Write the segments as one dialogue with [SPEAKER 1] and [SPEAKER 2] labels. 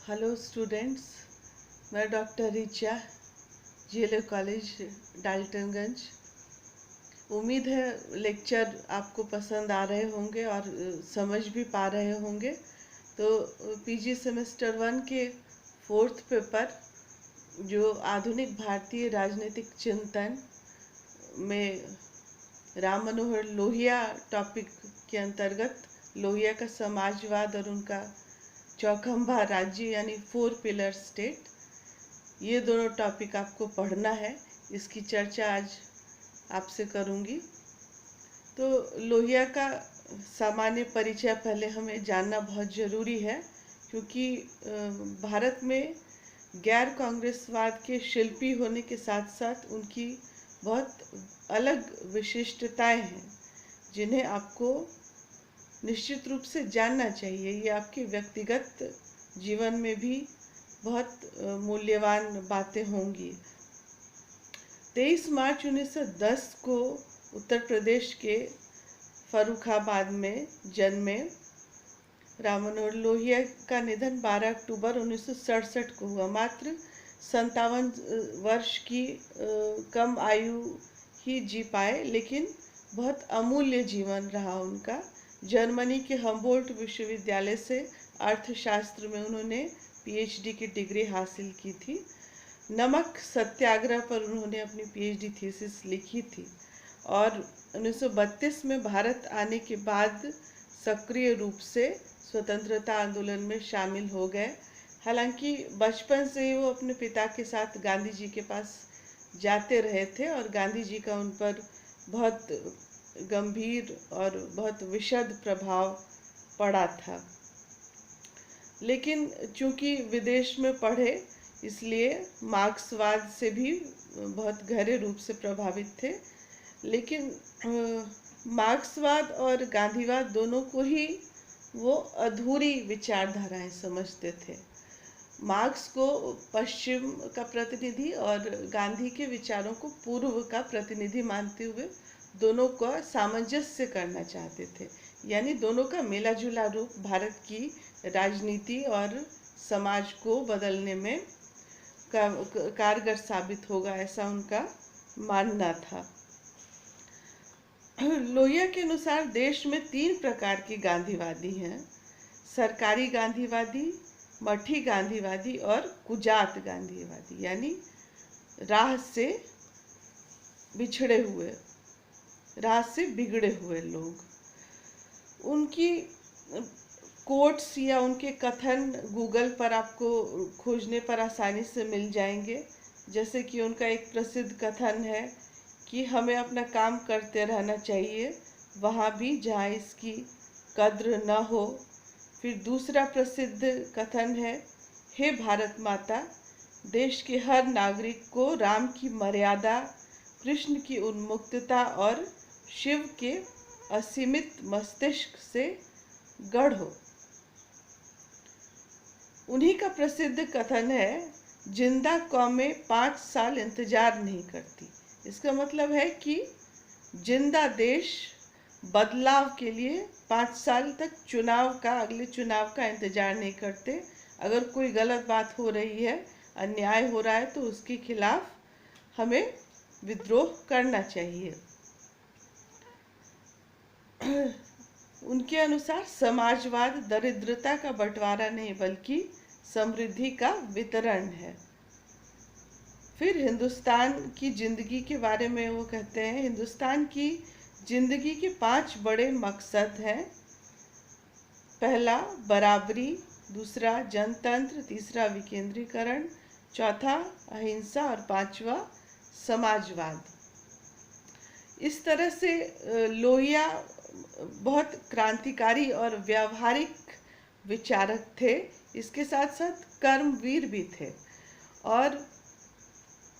[SPEAKER 1] Hello students, मैं doctor Richa, GLA college Daltonganj. उम्मीद है लेक्चर आपको पसंद आ रहे होंगे और समझ भी पा रहे होंगे। तो पीजी सेमेस्टर 1 के 4th पेपर जो आधुनिक भारतीय राजनीतिक चिंतन में राम मनोहर लोहिया टॉपिक के अंतर्गत लोहिया का समाजवाद और उनका चौखंबा राज्य यानी 4 पिलर स्टेट, ये दोनों टॉपिक आपको पढ़ना है। इसकी चर्चा आज आपसे करूंगी। तो लोहिया का सामान्य परिचय पहले हमें जानना बहुत ज़रूरी है, क्योंकि भारत में गैर कांग्रेसवाद के शिल्पी होने के साथ साथ उनकी बहुत अलग विशिष्टताएं हैं जिन्हें आपको निश्चित रूप से जानना चाहिए। ये आपके व्यक्तिगत जीवन में भी बहुत मूल्यवान बातें होंगी। 23 मार्च 1910 को उत्तर प्रदेश के फर्रुखाबाद में जन्मे राम मनोहर लोहिया का निधन 12 अक्टूबर 1967 को हुआ। मात्र 57 वर्ष की कम आयु ही जी पाए, लेकिन बहुत अमूल्य जीवन रहा उनका। जर्मनी के हम्बोल्ट विश्वविद्यालय से अर्थशास्त्र में उन्होंने पीएचडी की डिग्री हासिल की थी। नमक सत्याग्रह पर उन्होंने अपनी पीएचडी थीसिस लिखी थी और 1932 में भारत आने के बाद सक्रिय रूप से स्वतंत्रता आंदोलन में शामिल हो गए। हालांकि बचपन से ही वो अपने पिता के साथ गांधी जी के पास जाते रहे थे और गांधी जी का उन पर बहुत गंभीर और बहुत विशद प्रभाव पड़ा था। लेकिन चूंकि विदेश में पढ़े, इसलिए मार्क्सवाद से भी बहुत गहरे रूप से प्रभावित थे। लेकिन मार्क्सवाद और गांधीवाद दोनों को ही वो अधूरी विचारधाराएं समझते थे। मार्क्स को पश्चिम का प्रतिनिधि और गांधी के विचारों को पूर्व का प्रतिनिधि मानते हुए दोनों का सामंजस्य करना चाहते थे, यानी दोनों का मिला जुला रूप भारत की राजनीति और समाज को बदलने में कारगर साबित होगा, ऐसा उनका मानना था। लोहिया के अनुसार देश में 3 प्रकार के गांधीवादी हैं: सरकारी गांधीवादी, मठी गांधीवादी और कुजात गांधीवादी, यानी राह से बिछड़े हुए, राह से बिगड़े हुए लोग। उनकी कोट्स या उनके कथन गूगल पर आपको खोजने पर आसानी से मिल जाएंगे। जैसे कि उनका एक प्रसिद्ध कथन है कि हमें अपना काम करते रहना चाहिए, वहाँ भी जहाँ इसकी कद्र न हो। फिर दूसरा प्रसिद्ध कथन है, हे भारत माता, देश के हर नागरिक को राम की मर्यादा, कृष्ण की उन्मुक्तता और शिव के असीमित मस्तिष्क से गढ़ो। उन्हीं का प्रसिद्ध कथन है, जिंदा कौमें 5 साल इंतजार नहीं करती। इसका मतलब है कि जिंदा देश बदलाव के लिए 5 साल तक अगले चुनाव का इंतजार नहीं करते। अगर कोई गलत बात हो रही है, अन्याय हो रहा है, तो उसके खिलाफ हमें विद्रोह करना चाहिए। उनके अनुसार समाजवाद दरिद्रता का बंटवारा नहीं बल्कि समृद्धि का वितरण है। फिर हिंदुस्तान की जिंदगी के बारे में वो कहते हैं, हिंदुस्तान की जिंदगी के 5 बड़े मकसद हैं। पहला बराबरी, दूसरा जनतंत्र, तीसरा विकेंद्रीकरण, चौथा अहिंसा और 5वां समाजवाद। इस तरह से लोहिया बहुत क्रांतिकारी और व्यावहारिक विचारक थे। इसके साथ साथ कर्मवीर भी थे और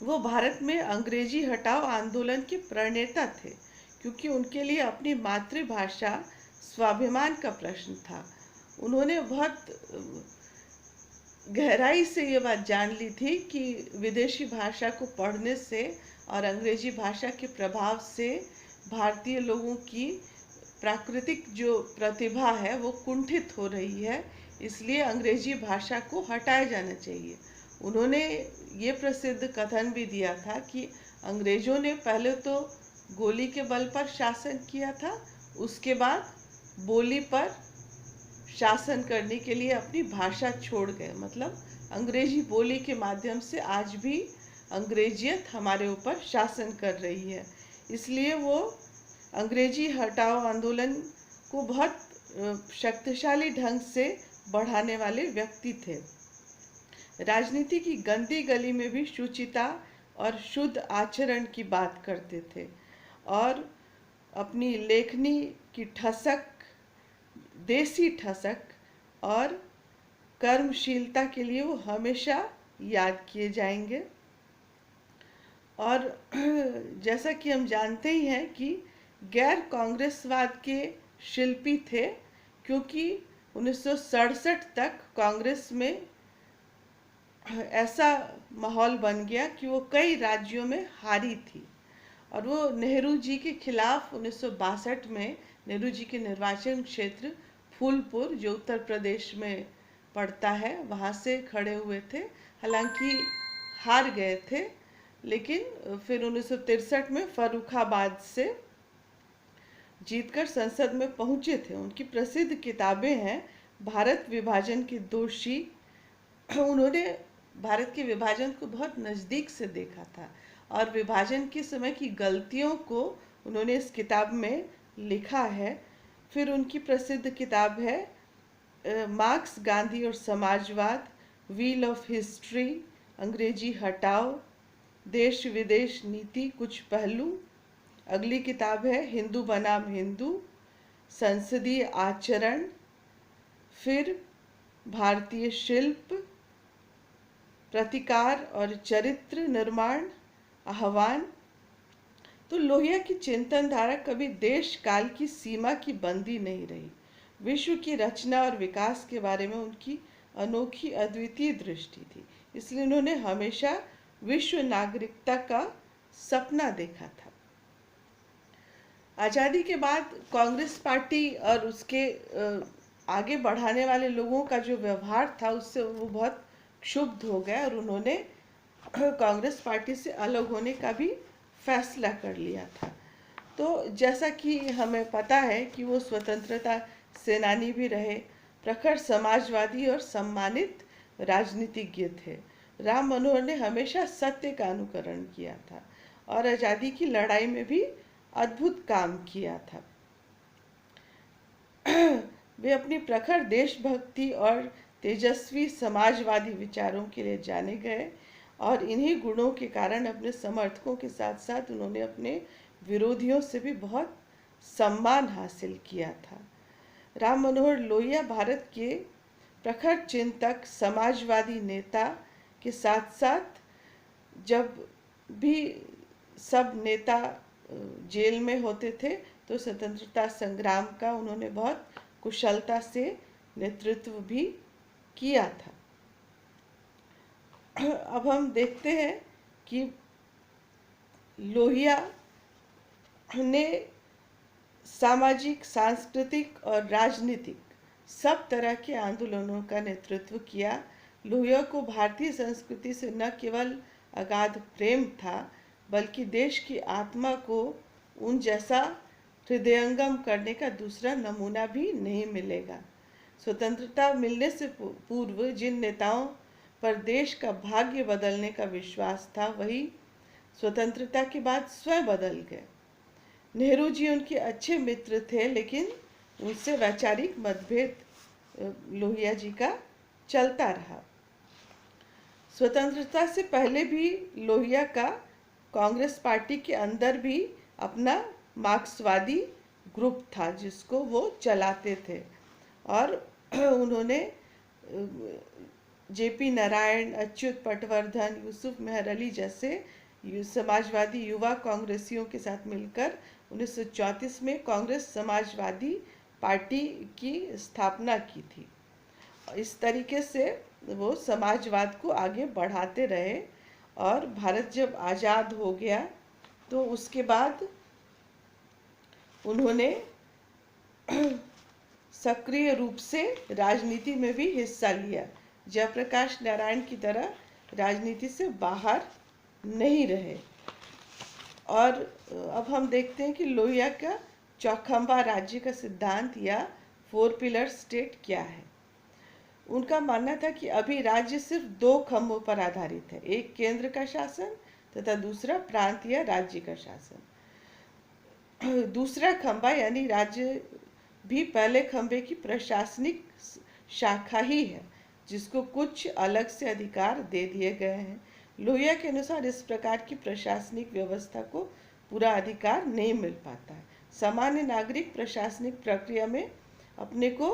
[SPEAKER 1] वो भारत में अंग्रेजी हटाओ आंदोलन के प्रणेता थे, क्योंकि उनके लिए अपनी मातृभाषा स्वाभिमान का प्रश्न था। उन्होंने बहुत गहराई से ये बात जान ली थी कि विदेशी भाषा को पढ़ने से और अंग्रेजी भाषा के प्रभाव से भारतीय लोगों की प्राकृतिक जो प्रतिभा है वो कुंठित हो रही है। इसलिए अंग्रेजी भाषा को हटाया जाना चाहिए। उन्होंने ये प्रसिद्ध कथन भी दिया था कि अंग्रेजों ने पहले तो गोली के बल पर शासन किया था, उसके बाद बोली पर शासन करने के लिए अपनी भाषा छोड़ गए। मतलब अंग्रेजी बोली के माध्यम से आज भी अंग्रेजियत हमारे ऊपर शासन कर रही है। इसलिए वो अंग्रेजी हटाओ आंदोलन को बहुत शक्तिशाली ढंग से बढ़ाने वाले व्यक्ति थे। राजनीति की गंदी गली में भी शुचिता और शुद्ध आचरण की बात करते थे और अपनी लेखनी की ठसक, देसी ठसक और कर्मशीलता के लिए वो हमेशा याद किए जाएंगे। और जैसा कि हम जानते ही हैं कि गैर कांग्रेसवाद के शिल्पी थे, क्योंकि 1967 तक कांग्रेस में ऐसा माहौल बन गया कि वो कई राज्यों में हारी थी और वो नेहरू जी के खिलाफ 1962 में नेहरू जी के निर्वाचन क्षेत्र फूलपुर, जो उत्तर प्रदेश में पड़ता है, वहाँ से खड़े हुए थे। हालांकि हार गए थे, लेकिन फिर 1963 में फर्रुखाबाद से जीतकर संसद में पहुँचे थे। उनकी प्रसिद्ध किताबें हैं भारत विभाजन के दोषी। उन्होंने भारत के विभाजन को बहुत नज़दीक से देखा था और विभाजन के समय की गलतियों को उन्होंने इस किताब में लिखा है। फिर उनकी प्रसिद्ध किताब है मार्क्स, गांधी और समाजवाद, व्हील ऑफ हिस्ट्री, अंग्रेजी हटाओ, देश विदेश नीति कुछ पहलू। अगली किताब है हिंदू बनाम हिंदू, संसदीय आचरण। फिर भारतीय शिल्प, प्रतिकार और चरित्र निर्माण, आह्वान। तो लोहिया की चिंतन धारा कभी देश काल की सीमा की बंदी नहीं रही। विश्व की रचना और विकास के बारे में उनकी अनोखी अद्वितीय दृष्टि थी। इसलिए उन्होंने हमेशा विश्व नागरिकता का सपना देखा था। आज़ादी के बाद कांग्रेस पार्टी और उसके आगे बढ़ाने वाले लोगों का जो व्यवहार था, उससे वो बहुत क्षुब्ध हो गए और उन्होंने कांग्रेस पार्टी से अलग होने का भी फैसला कर लिया था। तो जैसा कि हमें पता है कि वो स्वतंत्रता सेनानी भी रहे, प्रखर समाजवादी और सम्मानित राजनीतिज्ञ थे। राम मनोहर ने हमेशा सत्य का अनुकरण किया था और आज़ादी की लड़ाई में भी अद्भुत काम किया था। वे अपनी प्रखर देशभक्ति और तेजस्वी समाजवादी विचारों के लिए जाने गए और इन्हीं गुणों के कारण अपने समर्थकों के साथ साथ उन्होंने अपने विरोधियों से भी बहुत सम्मान हासिल किया था। राम मनोहर लोहिया भारत के प्रखर चिंतक, समाजवादी नेता के साथ साथ जब भी सब नेता जेल में होते थे तो स्वतंत्रता संग्राम का उन्होंने बहुत कुशलता से नेतृत्व भी किया था। अब हम देखते हैं कि लोहिया ने सामाजिक, सांस्कृतिक और राजनीतिक सब तरह के आंदोलनों का नेतृत्व किया। लोहिया को भारतीय संस्कृति से न केवल अगाध प्रेम था, बल्कि देश की आत्मा को उन जैसा हृदयंगम करने का दूसरा नमूना भी नहीं मिलेगा। स्वतंत्रता मिलने से पूर्व जिन नेताओं पर देश का भाग्य बदलने का विश्वास था, वही स्वतंत्रता के बाद स्वयं बदल गए। नेहरू जी उनके अच्छे मित्र थे, लेकिन उनसे वैचारिक मतभेद लोहिया जी का चलता रहा। स्वतंत्रता से पहले भी लोहिया का कांग्रेस पार्टी के अंदर भी अपना मार्क्सवादी ग्रुप था जिसको वो चलाते थे और उन्होंने जेपी नारायण, अच्युत पटवर्धन, यूसुफ मेहर अली जैसे समाजवादी युवा कांग्रेसियों के साथ मिलकर 1934 में कांग्रेस समाजवादी पार्टी की स्थापना की थी। इस तरीके से वो समाजवाद को आगे बढ़ाते रहे और भारत जब आज़ाद हो गया तो उसके बाद उन्होंने सक्रिय रूप से राजनीति में भी हिस्सा लिया। जयप्रकाश नारायण की तरह राजनीति से बाहर नहीं रहे। और अब हम देखते हैं कि लोहिया का चौखंबा राज्य का सिद्धांत या 4 पिलर स्टेट क्या है। उनका मानना था कि अभी राज्य सिर्फ 2 खंभों पर आधारित है, एक केंद्र का शासन तथा दूसरा प्रांत या राज्य का शासन। दूसरा खंभा यानी राज्य भी पहले खंभे की प्रशासनिक शाखा ही है, जिसको कुछ अलग से अधिकार दे दिए गए हैं। लोहिया के अनुसार इस प्रकार की प्रशासनिक व्यवस्था को पूरा अधिकार नहीं मिल पाता है। सामान्य नागरिक प्रशासनिक प्रक्रिया में अपने को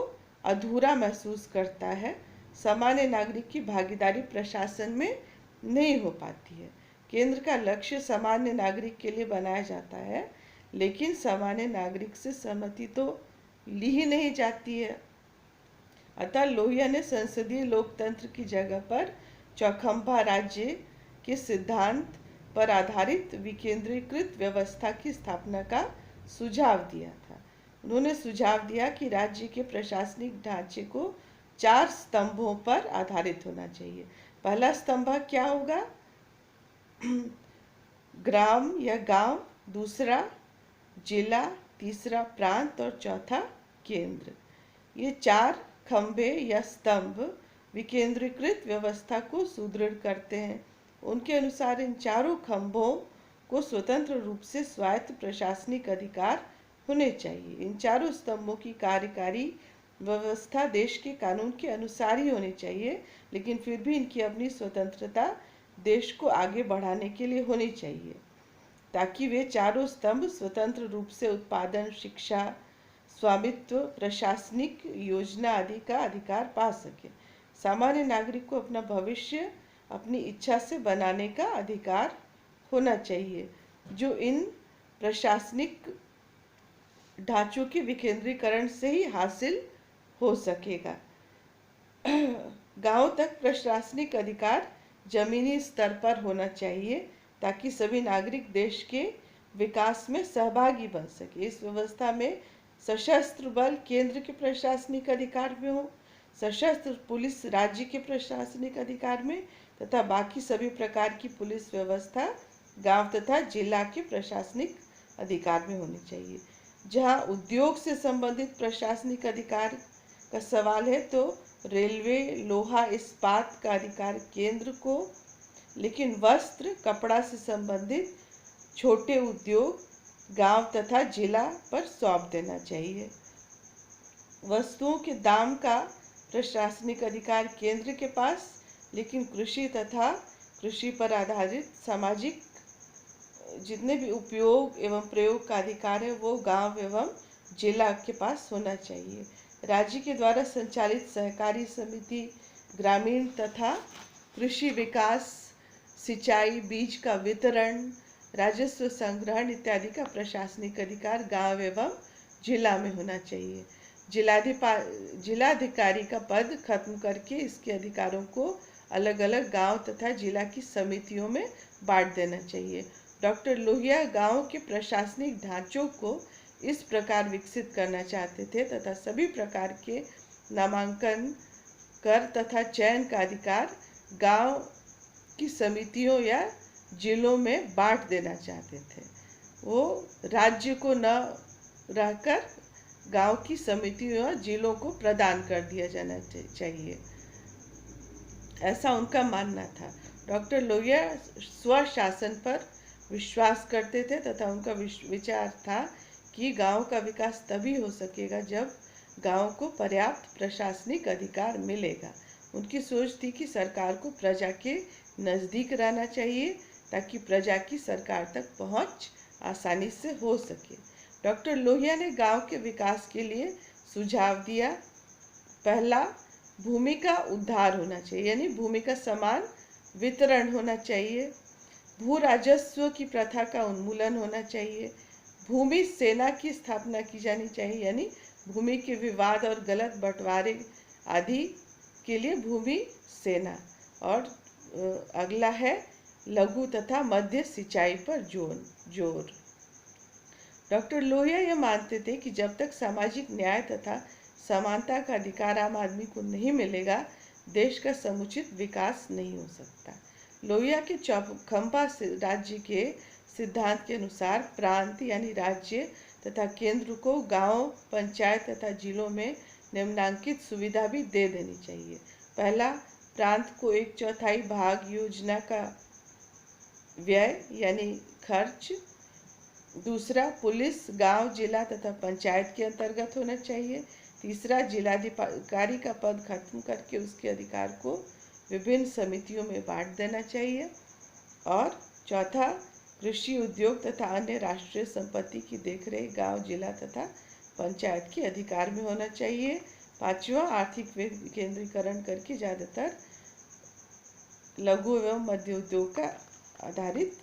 [SPEAKER 1] अधूरा महसूस करता है। सामान्य नागरिक की भागीदारी प्रशासन में नहीं हो पाती है। केंद्र का लक्ष्य सामान्य नागरिक के लिए बनाया जाता है, लेकिन सामान्य नागरिक से सहमति तो ली ही नहीं जाती है। अतः लोहिया ने संसदीय लोकतंत्र की जगह पर चौखंबा राज्य के सिद्धांत पर आधारित विकेंद्रीकृत व्यवस्था की स्थापना का सुझाव दिया था। उन्होंने सुझाव दिया कि राज्य के प्रशासनिक ढांचे को 4 स्तंभों पर आधारित होना चाहिए। पहला स्तंभ क्या होगा? ग्राम या गांव, दूसरा जिला, तीसरा प्रांत और चौथा केंद्र। ये 4 खंभे या स्तंभ विकेंद्रीकृत व्यवस्था को सुदृढ़ करते हैं। उनके अनुसार इन चारों खंभों को स्वतंत्र रूप से स्वायत्त प्रशासनिक अधिकार होने चाहिए। इन चारों स्तंभों की कार्यकारी व्यवस्था देश के कानून के अनुसार ही होनी चाहिए, लेकिन फिर भी इनकी अपनी स्वतंत्रता देश को आगे बढ़ाने के लिए होनी चाहिए, ताकि वे चारों स्तंभ स्वतंत्र रूप से उत्पादन, शिक्षा, स्वामित्व, प्रशासनिक योजना आदि का अधिकार पा सके। सामान्य नागरिक को अपना भविष्य अपनी इच्छा से बनाने का अधिकार होना चाहिए, जो इन प्रशासनिक ढांचों के विकेंद्रीकरण से ही हासिल हो सकेगा। गांव तक प्रशासनिक अधिकार जमीनी स्तर पर होना चाहिए, ताकि सभी नागरिक देश के विकास में सहभागी बन सके। इस व्यवस्था में सशस्त्र बल केंद्र के प्रशासनिक अधिकार में हो, सशस्त्र पुलिस राज्य के प्रशासनिक अधिकार में, तथा बाकी सभी प्रकार की पुलिस व्यवस्था गांव तथा जिला के प्रशासनिक अधिकार में होनी चाहिए। जहां उद्योग से संबंधित प्रशासनिक अधिकार का सवाल है, तो रेलवे, लोहा, इस्पात का अधिकार केंद्र को, लेकिन वस्त्र, कपड़ा से संबंधित छोटे उद्योग गांव तथा जिला पर सौंप देना चाहिए। वस्तुओं के दाम का प्रशासनिक अधिकार केंद्र के पास, लेकिन कृषि तथा कृषि पर आधारित सामाजिक जितने भी उपयोग एवं प्रयोग का अधिकार है वो गांव एवं जिला के पास होना चाहिए। राज्य के द्वारा संचालित सहकारी समिति, ग्रामीण तथा कृषि विकास, सिंचाई, बीज का वितरण, राजस्व संग्रहण इत्यादि का प्रशासनिक अधिकार गांव एवं जिला में होना चाहिए। जिलाधिकारी का पद खत्म करके इसके अधिकारों को अलग अलग गांव तथा जिला की समितियों में बांट देना चाहिए। डॉक्टर लोहिया गांव के प्रशासनिक ढांचों को इस प्रकार विकसित करना चाहते थे तथा सभी प्रकार के नामांकन, कर तथा चयन का अधिकार गांव की समितियों या जिलों में बांट देना चाहते थे। वो राज्य को न रहकर गांव की समितियों या जिलों को प्रदान कर दिया जाना चाहिए, ऐसा उनका मानना था। डॉक्टर लोहिया स्वशासन पर विश्वास करते थे तथा उनका विचार था कि गांव का विकास तभी हो सकेगा जब गांव को पर्याप्त प्रशासनिक अधिकार मिलेगा। उनकी सोच थी कि सरकार को प्रजा के नज़दीक रहना चाहिए, ताकि प्रजा की सरकार तक पहुंच आसानी से हो सके। डॉक्टर लोहिया ने गांव के विकास के लिए सुझाव दिया। पहला, भूमि का उद्धार होना चाहिए, यानी भूमि का समान वितरण होना चाहिए। भू राजस्व की प्रथा का उन्मूलन होना चाहिए। भूमि सेना की स्थापना की जानी चाहिए, यानी भूमि के विवाद और गलत बंटवारे आदि के लिए भूमि सेना। और अगला है लघु तथा मध्य सिंचाई पर जोर। डॉक्टर लोहिया यह मानते थे कि जब तक सामाजिक न्याय तथा समानता का अधिकार आम आदमी को नहीं मिलेगा, देश का समुचित विकास नहीं हो सकता। लोहिया के चौखंबा राज्य के सिद्धांत के अनुसार प्रांत यानी राज्य तथा केंद्र को गांव, पंचायत तथा जिलों में निम्नलिखित सुविधा भी दे देनी चाहिए। पहला, प्रांत को 1/4 भाग योजना का व्यय यानी खर्च। दूसरा, पुलिस गांव, जिला तथा पंचायत के अंतर्गत होना चाहिए। तीसरा, जिलाधिकारी का पद खत्म करके उसके अधिकार को विभिन्न समितियों में बांट देना चाहिए। और चौथा, कृषि, उद्योग तथा अन्य राष्ट्रीय संपत्ति की देखरेख गांव, जिला तथा पंचायत के अधिकार में होना चाहिए। पांचवा, आर्थिक विकेंद्रीकरण करके ज़्यादातर लघु एवं मध्य उद्योग का आधारित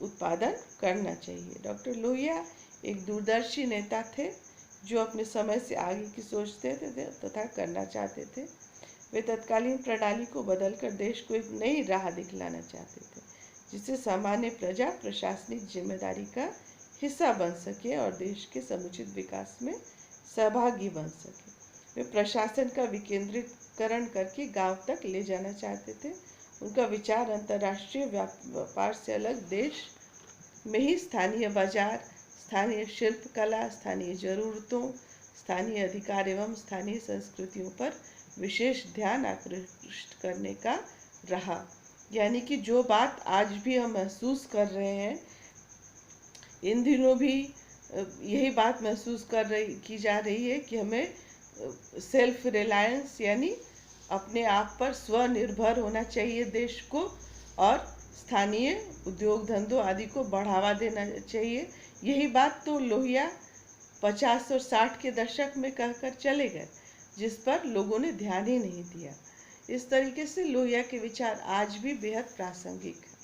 [SPEAKER 1] उत्पादन करना चाहिए। डॉक्टर लोहिया एक दूरदर्शी नेता थे जो अपने समय से आगे की सोचते थे तथा करना चाहते थे। वे तत्कालीन प्रणाली को बदलकर देश को एक नई राह दिखलाना चाहते थे, जिससे सामान्य प्रजा प्रशासनिक जिम्मेदारी का हिस्सा बन सके और देश के समुचित विकास में सहभागी बन सके। वे प्रशासन का विकेंद्रीकरण करके गांव तक ले जाना चाहते थे। उनका विचार अंतर्राष्ट्रीय व्यापार से अलग देश में ही स्थानीय बाजार, स्थानीय शिल्प कला, स्थानीय जरूरतों, स्थानीय अधिकार एवं स्थानीय संस्कृतियों पर विशेष ध्यान आकृष्ट करने का रहा। यानी कि जो बात आज भी हम महसूस कर रहे हैं, इन दिनों भी यही बात महसूस की जा रही है कि हमें सेल्फ रिलायंस यानी अपने आप पर स्वनिर्भर होना चाहिए देश को, और स्थानीय उद्योग धंधों आदि को बढ़ावा देना चाहिए। यही बात तो लोहिया 50 और 60 के दशक में कहकर चले गए, जिस पर लोगों ने ध्यान ही नहीं दिया। इस तरीके से लोहिया के विचार आज भी बेहद प्रासंगिक है।